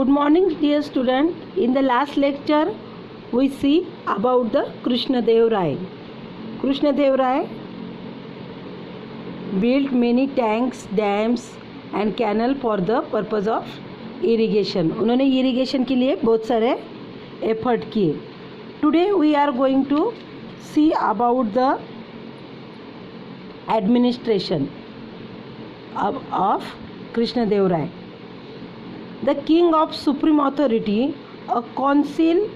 Good morning, dear student. In the last lecture, we see about the Krishnadev Rai. Krishnadev Rai built many tanks, dams and canal for the purpose of irrigation. उन्होंने irrigation के लिए बहुत सारे effort किए. Today we are going to see about the administration of Krishnadev Rai. The king of supreme authority, a council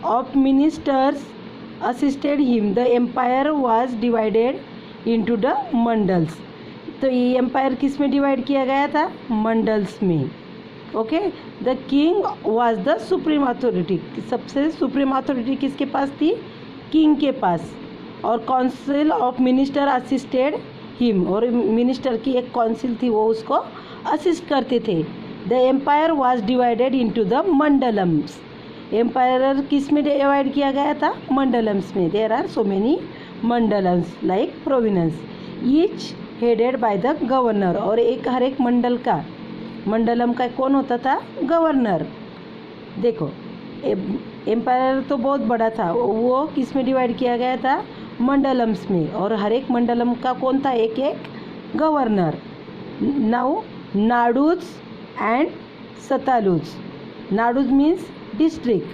of ministers assisted him. The empire was divided into the mandals. तो ये empire किस में divide किया गया था? मंडल्स में. Okay. The king was the supreme authority. सबसे सुप्रीम अथॉरिटी किसके पास थी? किंग के पास. और council of minister assisted him. और मिनिस्टर की एक काउंसिल थी, वो उसको असिस्ट करते थे. The empire was divided into the मंडलम्स. एम्पायर किस में डिवाइड किया गया था? मंडलम्स में. देयर आर सो मेनी मंडलम्स like provinces, each headed by the governor. और हर एक मंडलम का कौन होता था? गवर्नर. देखो, एम्पायर तो बहुत बड़ा था, वो किस में डिवाइड किया गया था? मंडलम्स में. और हर एक मंडलम का कौन था? एक एक गवर्नर. नाउ नाडूज एंड सतलुज. नाडूज मीन्स डिस्ट्रिक्ट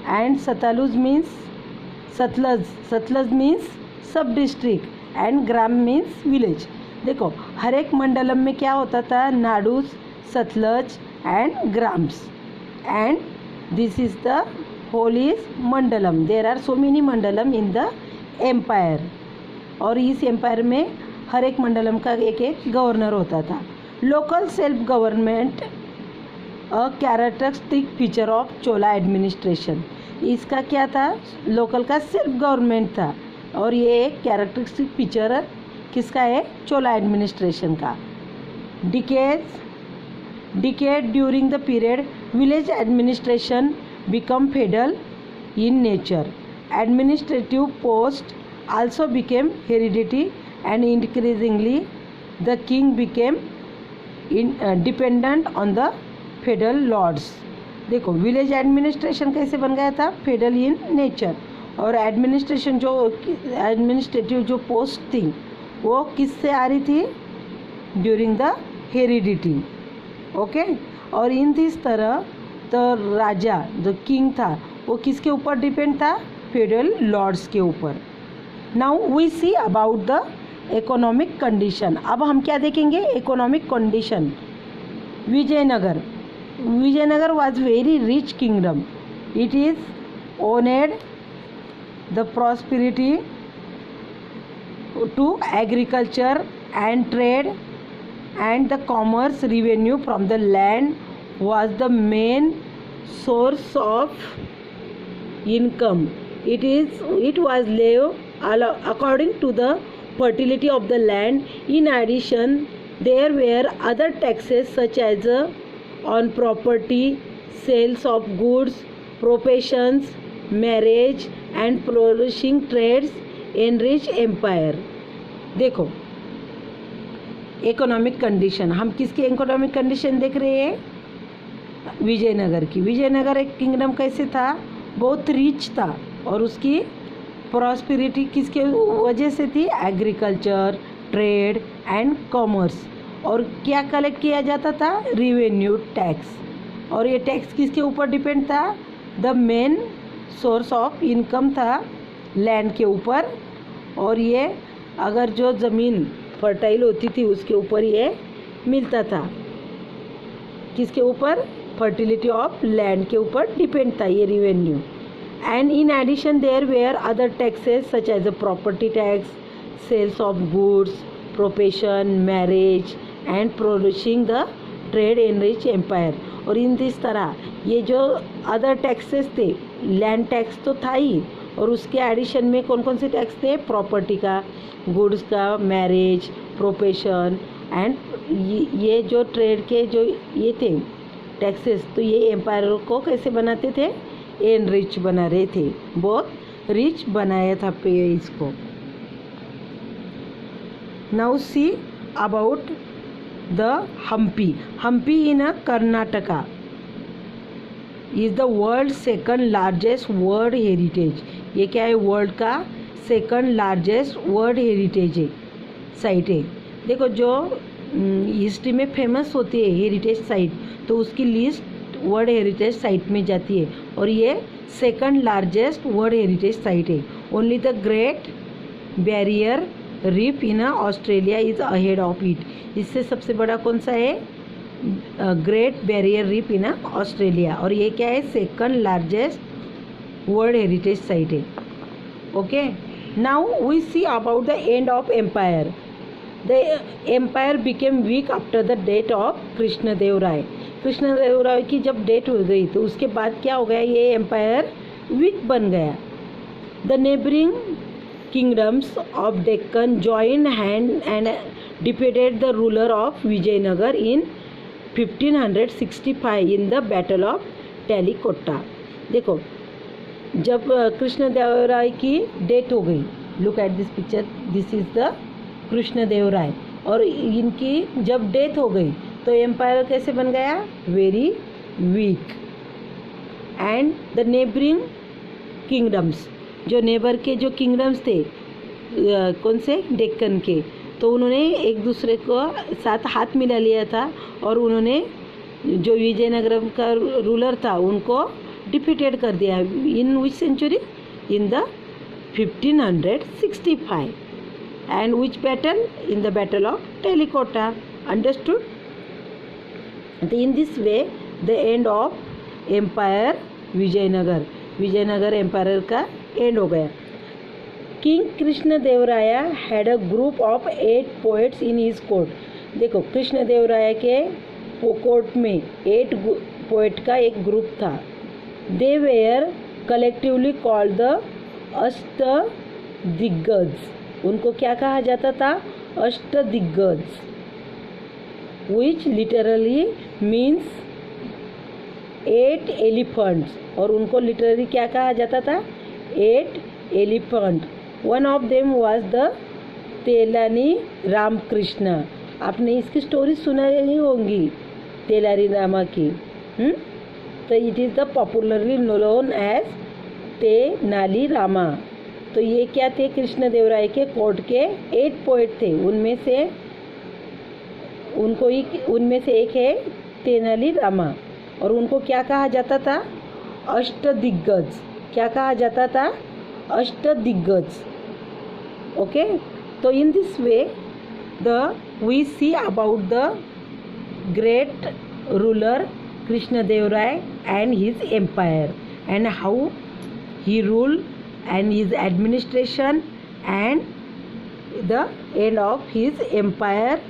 एंड सतलुज मीन्स सतलज. सतलज मीन्स सब डिस्ट्रिक्ट एंड ग्राम मीन्स विलेज. देखो, हर एक मंडलम में क्या होता था? नाडूज, सतलज एंड ग्राम्स. And this is the whole is मंडलम. देर आर सो मेनी मंडलम इन द एम्पायर. और इस एम्पायर में हर एक मंडलम का एक एक गवर्नर होता था. Local self government a characteristic feature of Chola administration. इसका क्या था? लोकल का सेल्फ गवर्नमेंट था. और ये एक कैरेक्टरिस्टिक फीचर किसका है? चोला एडमिनिस्ट्रेशन का. Decade during the period village administration become federal in nature. Administrative post also became heredity and increasingly the king became dependent on the federal lords. देखो, village administration कैसे बन गया था? Federal in nature. और administrative जो post थी वो किससे आ रही थी? During the heredity. ओके. और इन दिस तरह तो राजा जो किंग था वो किसके ऊपर डिपेंड था? फेडरल लॉर्ड्स के ऊपर. Now we see about the economic condition. अब हम क्या देखेंगे? Economic condition. Vijayanagar was very rich kingdom. It is owned the prosperity to agriculture and trade, and the commerce revenue from the land was the main source of income. It was lived according to the fertility of the land. In addition, there were other taxes such as on property, sales of goods, professions, marriage and flourishing trades enrich empire. देखो, economic condition, हम किसकी economic condition देख रहे हैं? विजयनगर की. विजयनगर एक kingdom कैसे था? बहुत रिच था. और उसकी प्रॉस्पेरिटी किसके वजह से थी? Agriculture, trade and commerce. और क्या कलेक्ट किया जाता था? Revenue, tax. और ये टैक्स किसके ऊपर डिपेंड था? The main source of income था लैंड के ऊपर. और ये अगर जो ज़मीन फर्टाइल होती थी उसके ऊपर ये मिलता था. किसके ऊपर? फर्टिलिटी ऑफ लैंड के ऊपर डिपेंड था ये revenue. And in addition there were other taxes such as the property tax, sales of goods, profession, marriage and producing the trade enrich empire. और इन दिस तरह ये जो अदर टैक्सेस थे, land tax तो था ही, और उसके एडिशन में कौन कौन से टैक्स थे? प्रॉपर्टी का, गुड्स का, मैरिज, प्रोफेशन एंड ये जो ट्रेड के जो ये थे टैक्सेस, तो ये एम्पायर को कैसे बनाते थे? एनरिच बना रहे थे. बहुत रिच बनाया था पे इसको. Now see about the Hampi. Hampi in Karnataka. Is the world second largest world heritage. ये क्या है, वर्ल्ड का सेकंड लार्जेस्ट वर्ल्ड हेरिटेज है साइट है। देखो जो हिस्ट्री में फेमस होती है हेरिटेज साइट, तो उसकी लिस्ट वर्ल्ड हेरिटेज साइट में जाती है, और ये second largest world heritage site है। Only the great barrier reef in Australia is ahead of it. इससे सबसे बड़ा कौन सा है, great barrier reef in Australia, और ये क्या है, second largest world heritage site है। Okay, now we see about the end of empire. The empire became weak after the death of Krishnadeva Raya. Krishnadeva Raya की जब डेथ हो गई तो उसके बाद क्या हो गया, ये एम्पायर वीक बन गया। The neighbouring kingdoms of Deccan join hand and defeated the ruler of Vijayanagar in 1565 in the battle of Talikota. देखो जब कृष्णदेव राय की डेथ हो गई, look at this picture, this is the Krishnadeva Raya, और इनकी जब डेथ हो गई तो एम्पायर कैसे बन गया, very weak. And the neighbouring kingdoms, जो नेबर के जो किंगडम्स थे कौन से, डेक्कन के, तो उन्होंने एक दूसरे को साथ हाथ मिला लिया था, और उन्होंने जो विजयनगरम का रूलर था उनको डिफीटेड कर दिया। In which century, in the 1565, and which battle, in the battle of Telikota, understood? In this way the end of empire Vijayanagar empire का एंड हो गया। King Krishnadevaraya had a group of 8 poets in his court. देखो कृष्णदेवराया के court में 8 poet का एक group था। They were collectively called the Ashtadiggaja. उनको क्या कहा जाता था, Ashtadiggaja, which literally means 8 elephants, और उनको लिटरली क्या कहा जाता था, 8 elephant. One of them was the तेलानी रामकृष्ण। आपने इसकी स्टोरी सुना ही होंगी, तेलानी रामा की। तो it is the popularly known as Tenali Rama. तो ये क्या थे, कृष्णदेवराय के कोर्ट के 8 पोएट थे, उनमें से एक है तेनाली रामा, और उनको क्या कहा जाता था, अष्टदिग्गज। क्या कहा जाता था, अष्टदिग्गज। ओके, तो in this way we see about the great ruler Krishnadevaraya and his empire, and how he ruled and his administration and the end of his empire.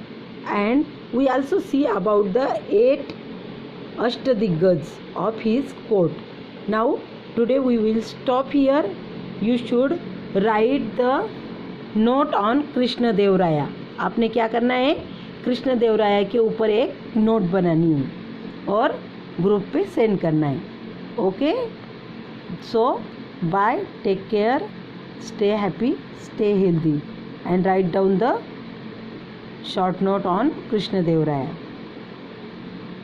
And we also see about the 8 Ashtadiggaj of his court. Now today we will stop here. You should write the note on Krishna Dev Raya. आपने क्या करना है, कृष्ण देव राय के ऊपर एक note बनानी है और ग्रुप पे सेंड करना है। Okay, so bye, take care, stay happy, stay healthy, and write down the short note on Krishna Dev Raya.